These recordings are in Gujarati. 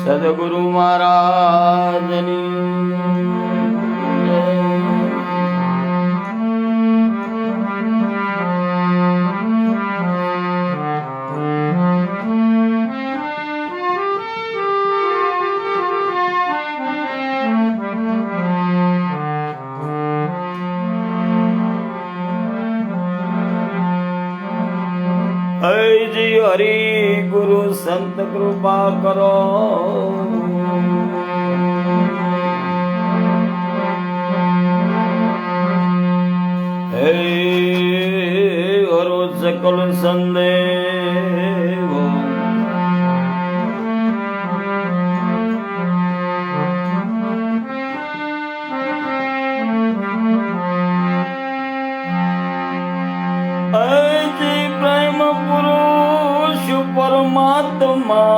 સદગુરુ મહારાજની જી હરિ ગુરુ સંત કૃપા કરો હે હરો સકલ સંદેવ જી પ્રેમ પુરુષ પરમાત્મા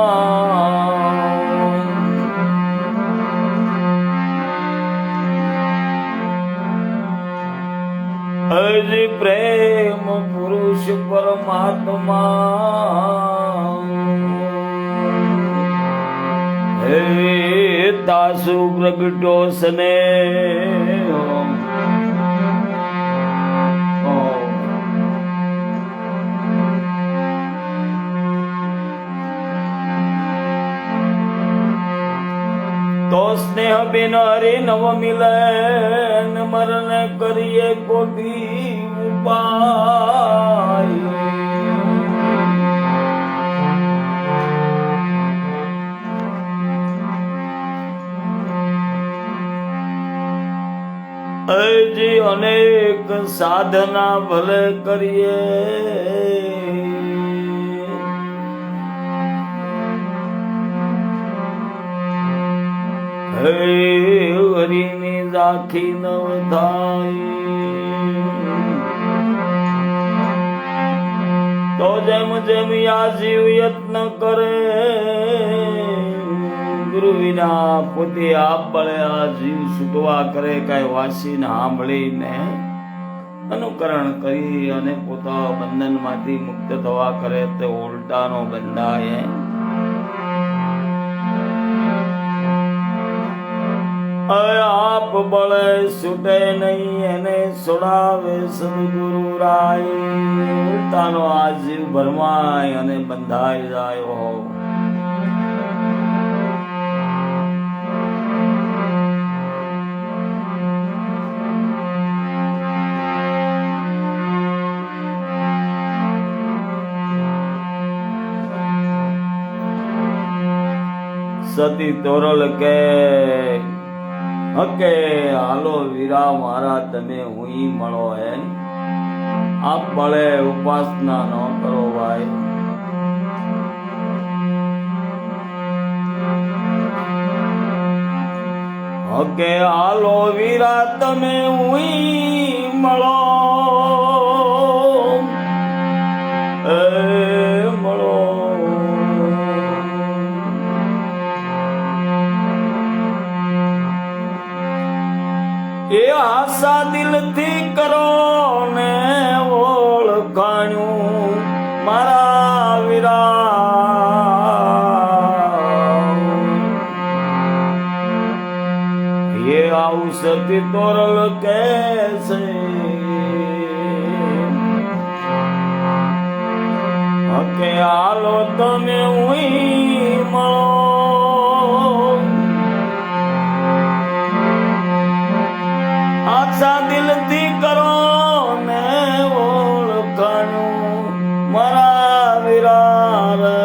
હજી પ્રેમ પુરુષ પરમાત્મા હે દાસુ પ્રગટો સને તો સ્નેહ બિન હરે નવ મિલન મરણ કરીએ કોટી ઉપાય હજી અનેક સાધના ભલે કરીએ હરિની રાખી નવ થાય તો જેમ જેમ આ જીવ યત્ન કરે ગુરુ વિના પોતે આપ બળે આ જીવ છૂટવા કરે કઈ વાસીને સાંભળીને અનુકરણ કરી અને પોતા બંધન માંથી મુક્ત થવા કરે તે ઉલટાનો બંધાય આપ બળે છૂટે નહીં એને છોડાવે સદગુરુ રાય ઉલટાનો આ જીવ ભરમાય અને બંધાઈ જાય હો સતી તોરલ કે હકે હાલો વીરા મારા તમે હુંઈ મળો હે આપ બળે ઉપાસના ન કરો ભાઈ હકે હાલો વીરા તમે હુંઈ મળો મળો એ આશા દિલથી કરો ને ઓળખાણું મારા વીરા એ ઔષધિ તોરલ કેસે હકે હાલો તમે ઉઈ મળો આશા દિલથી કરો ને ઓળખાણું મારા વીરા રે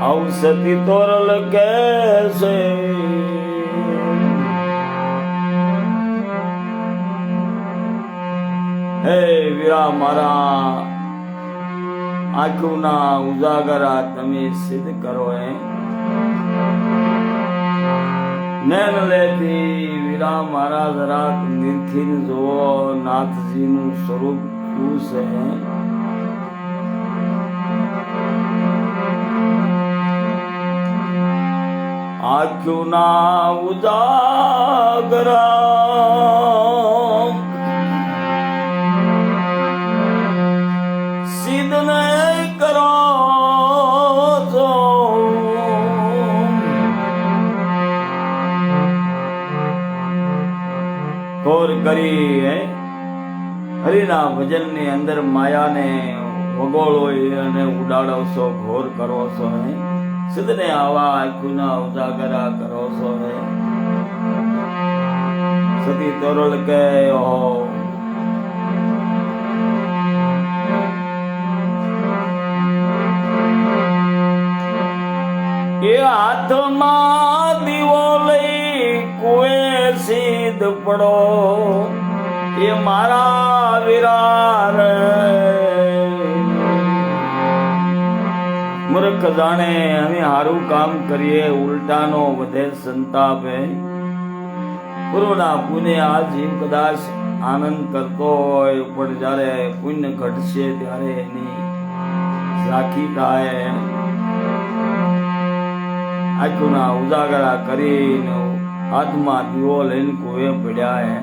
ઔષધિ તોરલ કેસે હે વીરા મારા આંખોના ઉજાગરા તમે સિદ્ધ કરો હે નૈન લેતી વીરા મારા જરાક નિરખીને જુઓ નાથજીનું સ્વરૂપ શું છે આંખોના ઉજાગરા સિદ્ધ ને કરો છો. ઘોર કરી હરિના ભજન ની અંદર માયાને વગોળો અને ઉડાડો ઘોર કરો છો. સિદ્ધને આવા આંખોના ઉજાગરા કરો છો. સતી તોરલ કે એ હાથમાં દીવો લઈ કુએ સીધ પડો એ મારા વિરાર. મૂર્ખ જાણે અમે હારું કામ કરીએ ઉલટાનો વધે સંતાપ. પૂર્વના પુણ્ય આ જીવ કદાચ આનંદ કરતો હોય પણ જયારે પુણ્ય ઘટશે ત્યારે એની ઝાંખી થાય. આંખોના ઉજાગરા કરીને હાથમાં દીવો લઈને કુએ પડ્યા.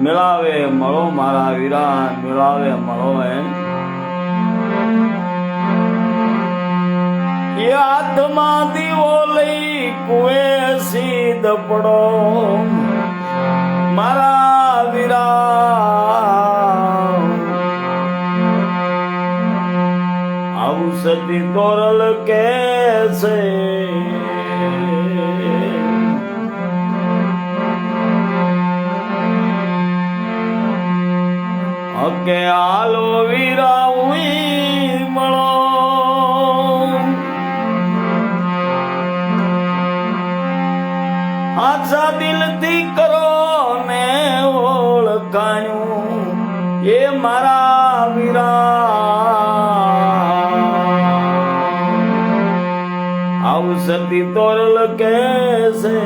મેળાવે મળો મારા વીરા, મેળાવે મળો. એ હાથમાં દીવો લઈ કુએ સીધ પડો મારા વીરા. આવું સતી તોરલ કે છે કે આલો વીરા ઉઈ મળો. આછા દિલથી કરો ને ઓળખાણું એ મારા વીરા. આવું સતી તોરલ કે છે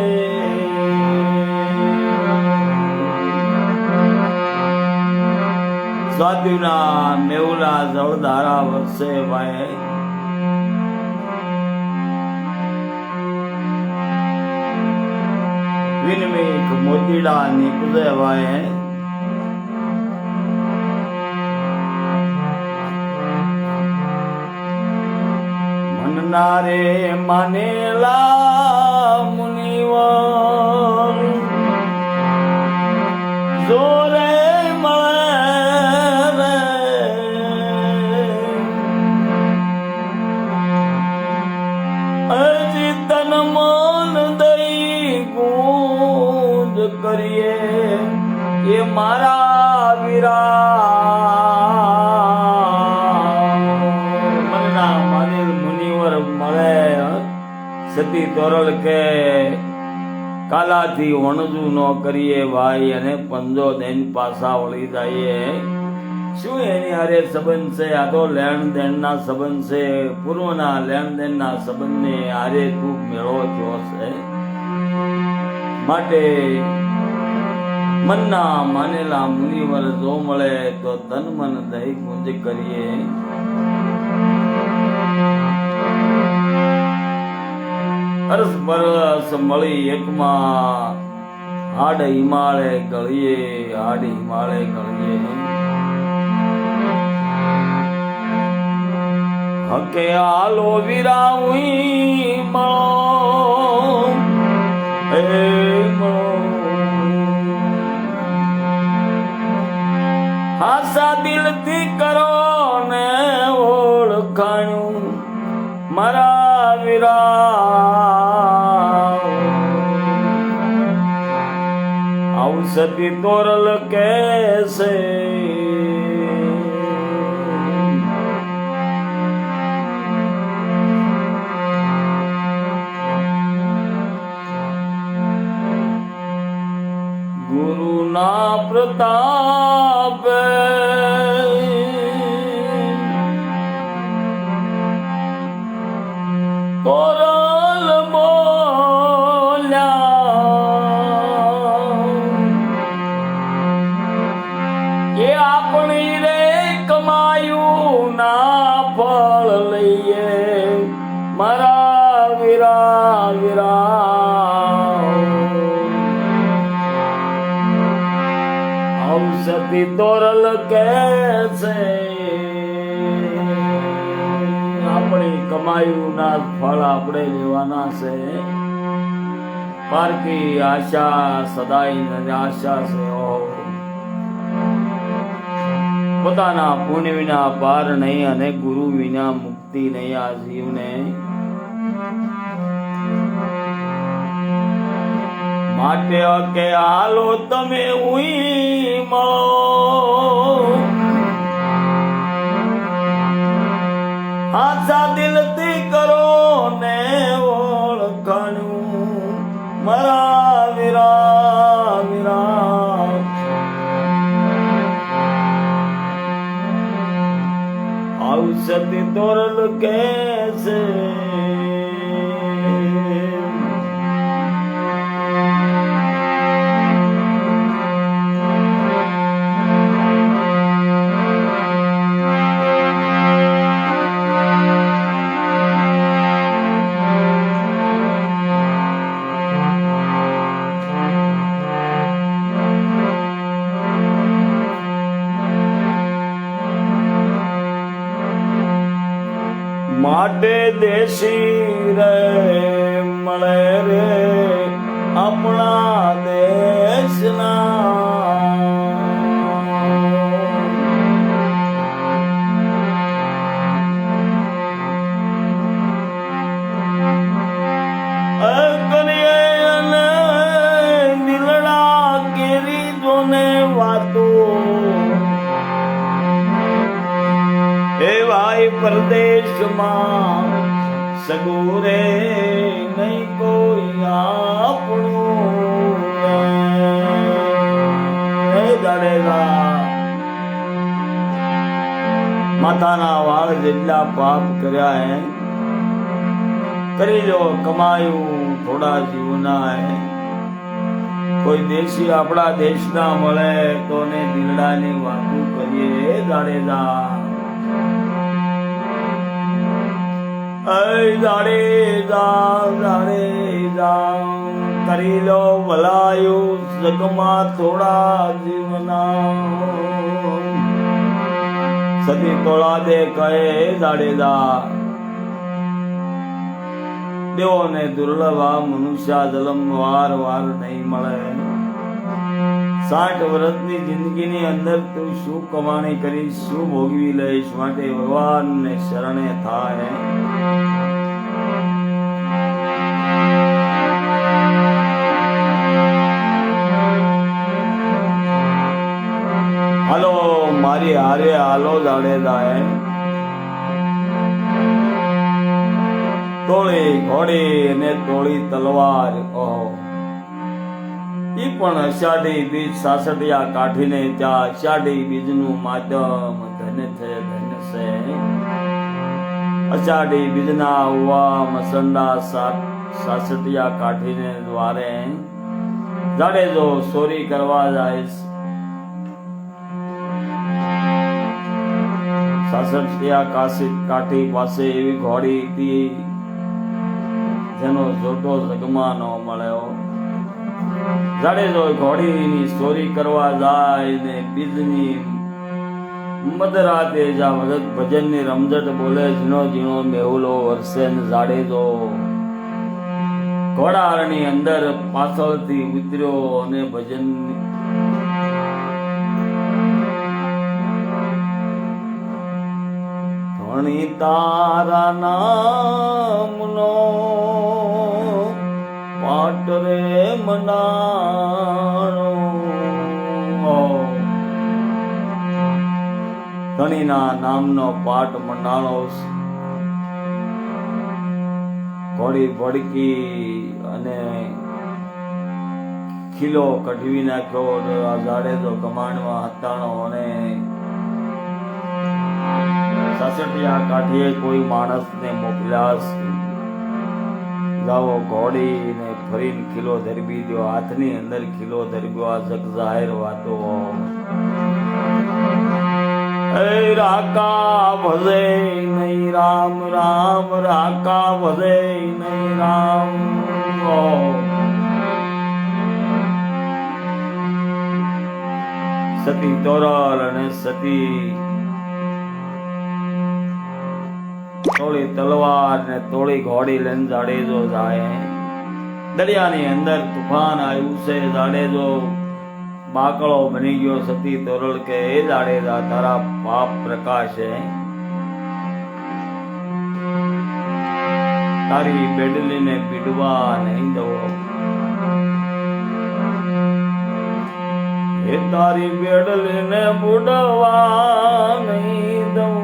સાધુના મેવલા જળધારા વરસે ભાઈ. વિનમીક મોતીડા નીકળે ભાઈ. મનના રે માનેલા મુનિવર જોરે કરીએ એ મારા વીરા. મનના માનેલ મુનિવર મળે. સતી તોરલ કે કાલાથી વણજુ ન કરીએ ભાઈ અને પંજો દઈને પાછા વળી જઈએ. શું એની હારે સંબંધ છે? આ તો લેણ દેણ ના સંબંધ છે. પૂર્વના લેણ દેણ ના સંબંધ ને હારે તું મેળો થયો છે. માટે મનના માનેલા મુનિવર જો મળે તો તન મન દઈ ગુંજ કરીએ. અરસ બરસ મળી એકમાં હાડ હિમાળે ગળીએ, હાડ હિમાળે ગળીએ. હકે આલો વીરા ઉઈ મળો હે મળો. હાસા દિલથી કરો ને ઓળખાણું મારા વીરા. આવું સતી તોરલ કે છે ગુરુના પ્રતાપ તોરલ બોલ્યા એ આપણી રે કમાયું ના ફળ લઈએ મારા વીરા વીરા. ઔષધિ તોરલ કે છે આપણી કમાયું ના ફળ આપણે લેવાના છે. પારકી આશા સદાય નિરાશા છે. પોતાના પુણ્ય વિના પાર નહીં અને ગુરુ વિના મુક્તિ નહીં. આ જીવને માટે કે હાલો તમે ઉઈ મળો, આશા દિલથી કરો ને ઓળખાણું મારા વીરા વીરા. ઔષધિ તોરલ કે છે માટે દેશી રે મળે રે આપણા દેશના. દિલડા કેરી જોને વાતો હે ભાઈ પરદેશમાં સગુરે નહીં કોઈ આપણું. જાડેજા માથાના વાળ જેટલા પાપ કર્યા હે કરી લો, કમાયું થોડા જીવના હે. કોઈ દેશી આપણા દેશના મળે તો ને દિલડાની વાતો કરીએ. જાડેજા કરી લો ભલાયું જગમાં થોડા જીવના. સતી તોળા દે કહે જાડેજા દેવો ને દુર્લભ આ મનુષ્ય જન્મ વાર વાર નહીં મળે. 60 વર્ષની જિંદગીની અંદર તું શું કમાણી કરીશ, શું ભોગવી લઈશ. માટે ભગવાનને શરણે થાય. હાલો મારી હારે હાલો જાડેજા. તોળી ઘોડી અને તોળી તલવાર. ઓહો ઈ પણ અષાઢી બીજ સાસઠિયા કાઢીને ત્યાં અષાઢી બીજનું માધ્યમ ધન છે ધન છે. અષાઢી બીજના ઉવા મસંડા સાસઠિયા કાઢીને દ્વારે જાડેજો ચોરી કરવા જાય. સાસઠિયા કાઠી પાસે એવી ઘોડી હતી જેનો જોટો જગમાં ન મળ્યો. જાડેજો ઘોડીની ચોરી કરવા જાય ને બીજની મધરાતે ભજનની રમઝટ બોલે. ઝીણો ઝીણો મેહુલો વરસે ને જાડેજો ઘોડાની અંદર પાછળથી ઉતર્યો અને ભજન ધણી તારા નામનો પાટ રે મનાણો. ધણીના નામનો પાટ મંડાણો. ઘોડી ભડકી અને ખીલો કઢવી નાખ્યો. જાડેજો કમાણમાં હતાણો અને સાસઠિયા કાઠીએ કોઈ માણસને મોકલ્યા. જાઓ ઘોડીને ફરીને ખીલો ધરબી દો. હાથની અંદર ખીલો ધરબ્યો. આ જગ જાહેર વાતો. રાકા ભજે નહીં રામ રામ, રાકા ભજે નહીં રામ. સતી તોરલ અને સતી થોડી તલવાર ને થોડી ઘોડી લઈને જાડેજો જાય. દરિયાની અંદર તુફાન આવ્યું છે. જાડેજો બાકડો બની ગયો. સતી તોરલ કે એ જાડેજા તારા પાપ પ્રકાશે, તારી બેડલીને પીડવા નહીં દઉં. એ તારી બેડલીને બુડવા નહીં દઉં.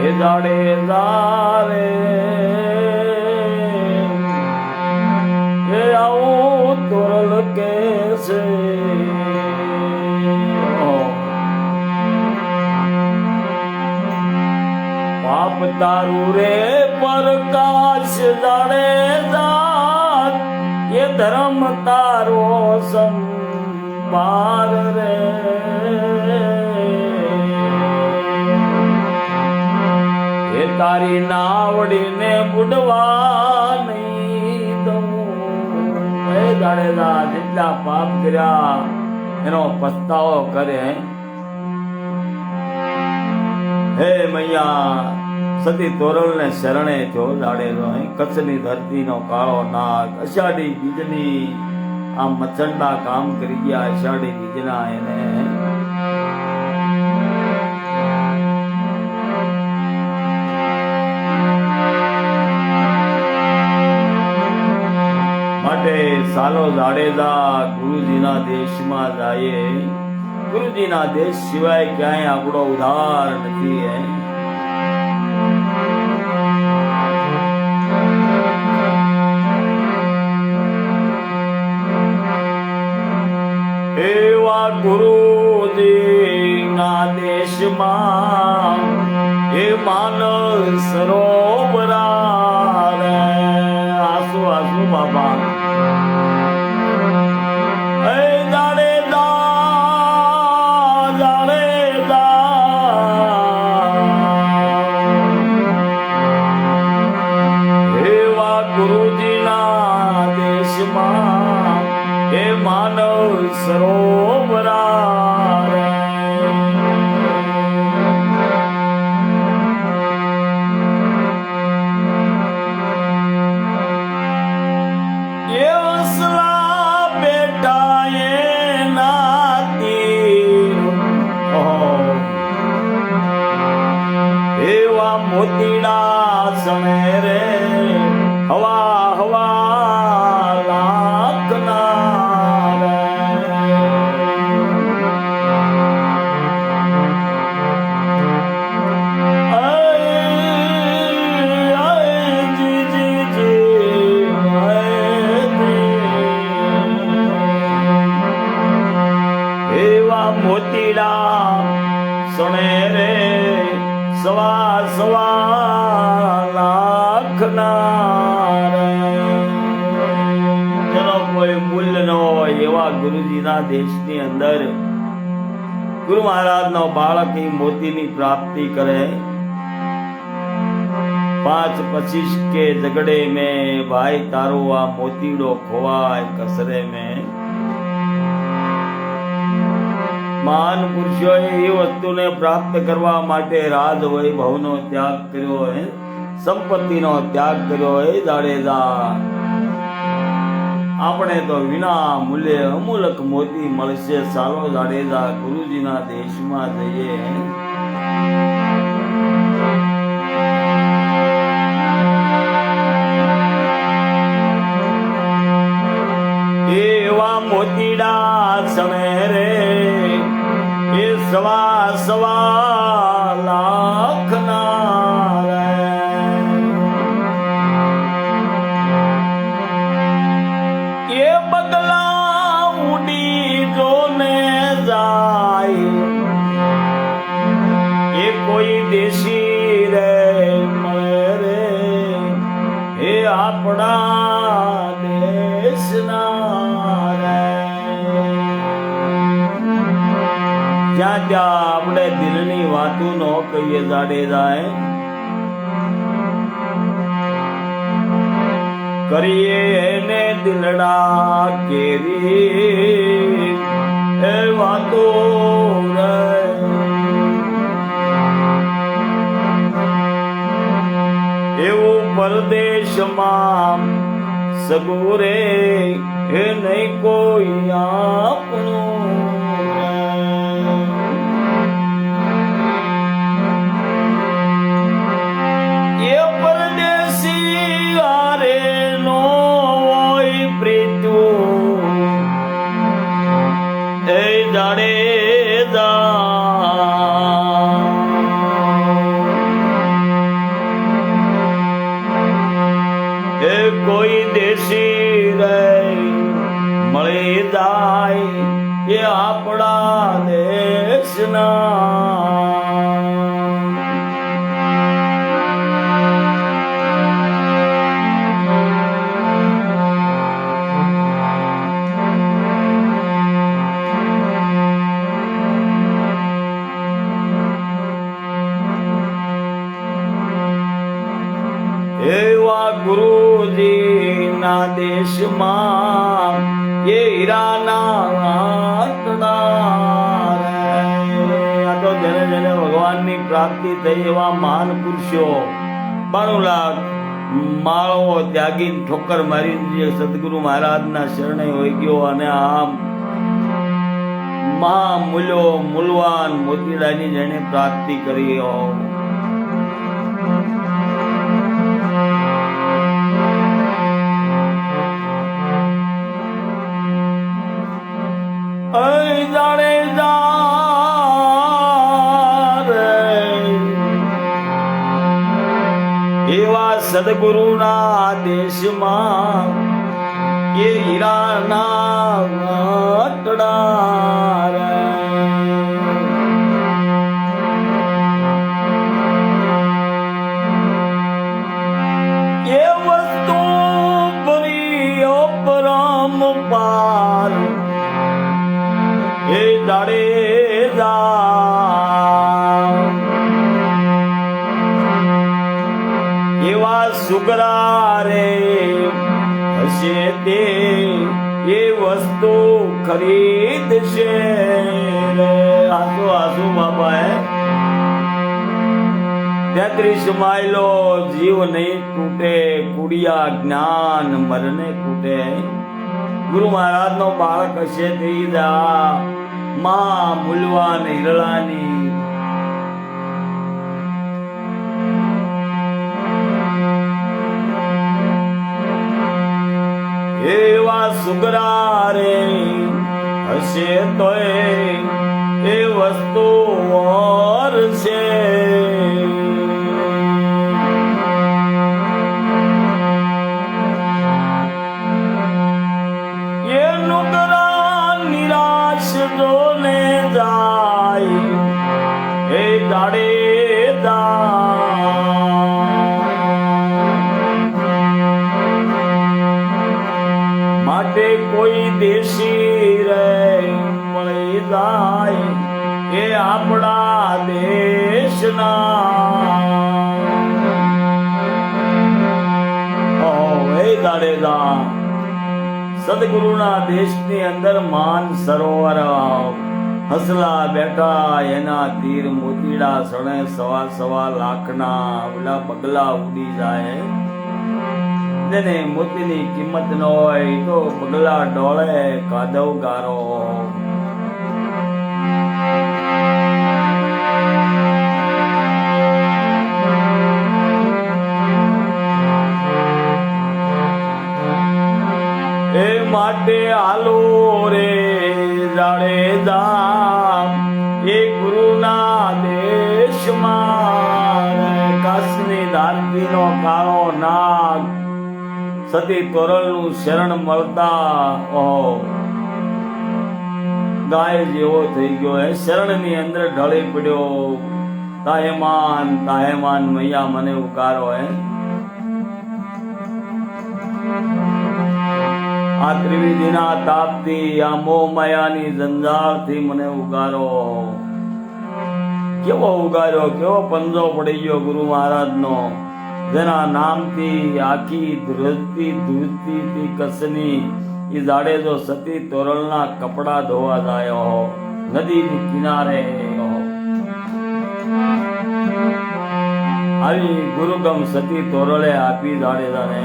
એ જાડેજા રે એ આવું તોરલ કેસે. પાપ તારું રે પ્રકાશ જાડેજા, એ ધર્મ તારો સંભાર રે. એ તારી નાવડીને બુડવા નહીં દઉં. એ જાડેજા જેટલા પાપ કર્યા એનો પસ્તાવો કરે. હે મૈયા સતી તોરલ ને શરણે જો જાડેજો. કચ્છની ધરતીનો કાળો નાગ અષાઢી બીજની આ મચંડા કામ કરી ગયા. અષાઢી બીજના એને માટે સાલો જાડેજા ગુરુજીના દેશમાં જાય. ગુરુજીના દેશ સિવાય ક્યાંય આપણો ઉધાર નથી. એવા ગુરુજીના દેશમાં એ માનવ સરોવરા રે. આસુ આસુ બાબા સરોવરા રે. એ વસલા બેટા એ નાતી એવા મોતીડા સમે રે. હવા હવા લાખના મોતીડા સણે રે. સવા સવા લાખના રે. જેનો કોઈ મૂલ્ય ન હોય એવા ગુરુજીના દેશની અંદર ગુરુ મહારાજનો બાળક મોતીની પ્રાપ્તિ કરે. 5-25 के झगड़े में भाई तारो आ मोतीड़ो खोवाय कसरे में. મહાન પુરુષોએ એ વસ્તુને પ્રાપ્ત કરવા માટે રાજ વૈભવનો ત્યાગ કર્યો હોય, સંપત્તિનો ત્યાગ કર્યો હોય. જાડેજા આપણે તો વિના મૂલ્યે અમૂલક મોતી મળશે. સાલો જાડેજા ગુરુજીના દેશમાં જઈએ. એવા મોતીડા સમે રે. એ સવા સવા લાખના રે. એ બગલા ઉડી જોને જાય. એ કોઈ દેશી રે મળે રે. એ આપણા દેશના રે. જ્યાં ત્યાં આપણે દિલની વાતો નો કહીએ. જાડેજાએ કરીએ એને દિલડા કેરી. એ પરદેશમાં સગુરે હે નહીં કોઈ આપણું એ પરદેશી આરે નો હોય પ્રીતું એ જાડે કોઈ દેશી રે મળી જાય એ આપણા દેશના એવા ગુરુજી ના દેશમાં એ હીરાના આંકડા આ તો જેને જેને ભગવાનની પ્રાપ્તિ થઈ એવા મહાન પુરુષો 92 લાખ માળો ત્યાગી ઠોકર મારી જે સદગુરુ મહારાજના શરણે હોય ગયો અને આમ મહામૂલ્યો મૂલવાન મોતીડાની જેને પ્રાપ્તિ કરી એવા સદગુરુના દેશમાં એ હીરાના આંકડા એ વસ્તુ ભરી અપરમ પાર એ દાડે એવા સુગરા રે હશે તે એ વસ્તુ ખરીદશે આસુ આસુ બાબા 33 માયલો જીવ નહીં તૂટે કુડિયા જ્ઞાન મરને તૂટે ગુરુ મહારાજ નો બાળક હશે તે માં મૂલવાન હિરલાની એવા સુગરા રે હશે તો એ વસ્તુ છે એ નુકરા નિરાશ જોને જાય એ દાડે માટે કોઈ દેશી રે મળી જાય એ આપણા દેશના એ દાડેદા સદગુરુના દેશની અંદર માન સરોવર હસલા બેઠા એના તીર મોતીડા સણે સવા લાખના ઓલા બગલા ઉડી જાય જેને મોતીની કિંમત ન હોય તો બગલા ડોળે કાદવ ગારો એ માટે આલો રે જાડેજા એ ગુરુના દેશમાં કાશની ધારતીનો કાળો નાગ સતી તોરલનું શરણ મળતા ગાય જેવો થઈ ગયો એ શરણની અંદર ઢળી પડ્યો તાહેમાન મૈયા મને ઉકારો આ ત્રિવિધિના તાપથી આ મોહ માયાની જંજાળથી મને ઉગારો કેવો ઉગાર્યો કેવો પંજો પડી ગયો ગુરુ મહારાજનો જેના નામથી આખી ધ્રુજતી કસની એ જાડે જો સતી તોરલના કપડા ધોવા જાય નદીની કિનારે આવી ગુરુગમ સતી તોરળે આપી જાડેજાને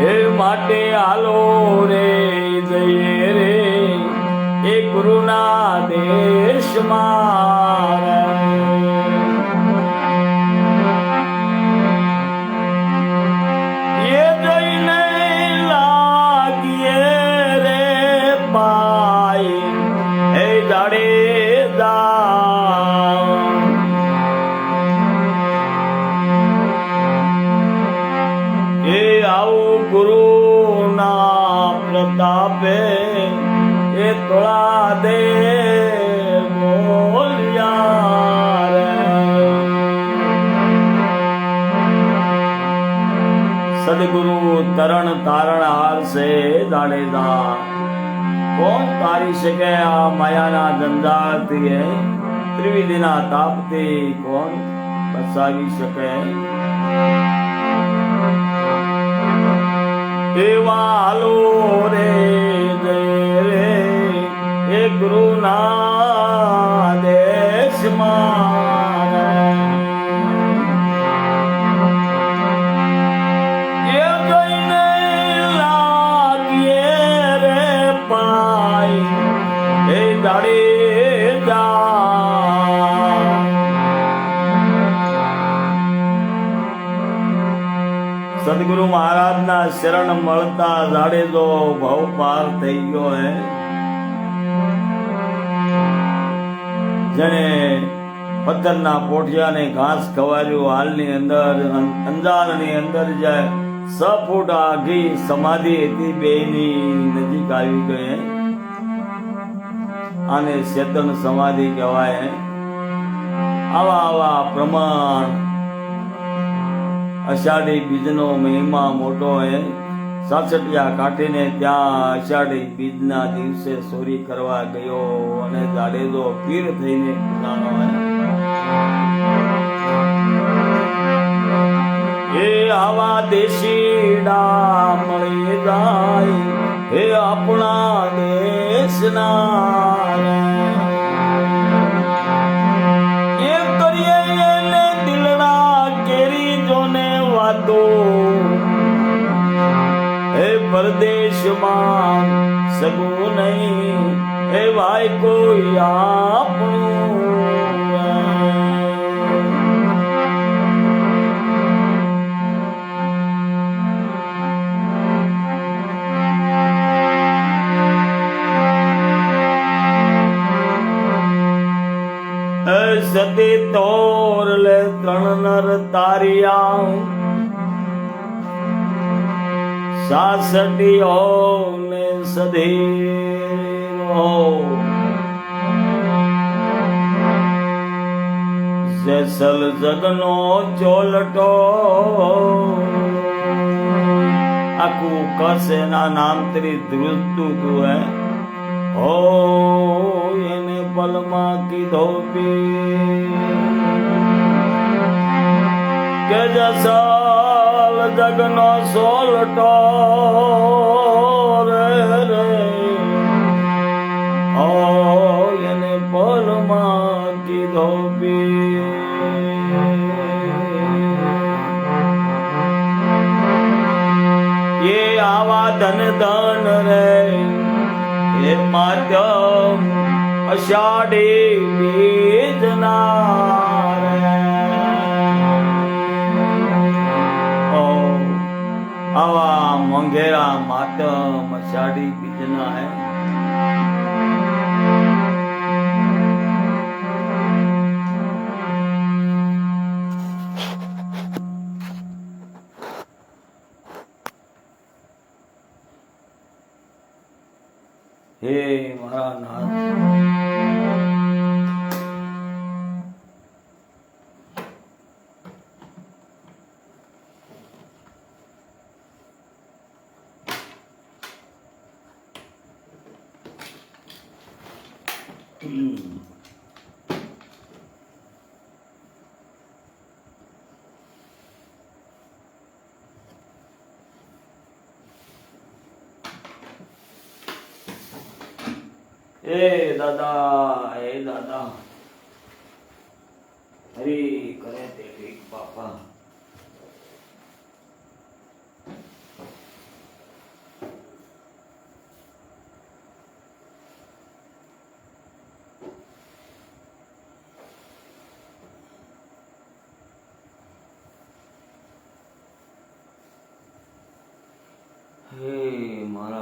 એ માટે હાલો રે જઈએ રે એ ગુરુના દેશમાં એ જઈને લાગીએ રે પાઈ હે જાડેજા એ આવું ગુરુના પ્રતાપે એ તોળા દે બોલ્યા રે સદગુરુ તરણ તારણ હારશે જાડેજા કોણ તારી શકે આ માયાના જંજાળથી ત્રિવિધિના તાપથી કોણ બસાવી શકે એવા હાલો રે જય રે એ ગુરુના દેશમાં એ જઈને લાગીએ રે પાઈ એ જાડેજા સદગુરુ મહારાજના શરણ મળતા જાડેજો ભાવ પાર થઈ ગયો હે જેને પથ્થરના પોઠિયાને ઘાસ ખવાર્યું હાલની અંદર અંજારની અંદર જાય 6 ફૂટ આઘી સમાધિ હતી બેની નજીક આવી ગઈ આને ચેતન સમાધિ કહેવાય આવા પ્રમાણ અષાઢી બીજનો મહિમા મોટો હે સાસઠિયા કાઢીને ત્યાં અષાઢી બીજના દિવસે ચોરી કરવા ગયો અને જાડેજો પીર થઈને પૂજાનો હે આવા દેશીડા મળી જાય હે આપણા દેશના એ કરીએ એને દિલના કેરી જોને વાતો હે પરદેશમાં સગું નહીં હે ભાઈ કોઈ આપણું સતી તોર લે 3 નર તારિયા સાસટીઓ ને સધીરો જેસલ જગનો ચોલટો આખું કસેના નામ તરી ધ્રુજતું તું હે હો એને પલમાં કીધો કે જસલ જગનો સોલટો રે રે ઓ એને પલમાં કીધો એ આવા ધન ધન રે એ માધ્યમ અષાઢી બીજના રે આવા મોંઘેરા માતમ અષાઢી બીજના હે હે મારા નાથ એ દાદા, એ દાદા, હરી કરે તે ઠીક બાપા. હે મારા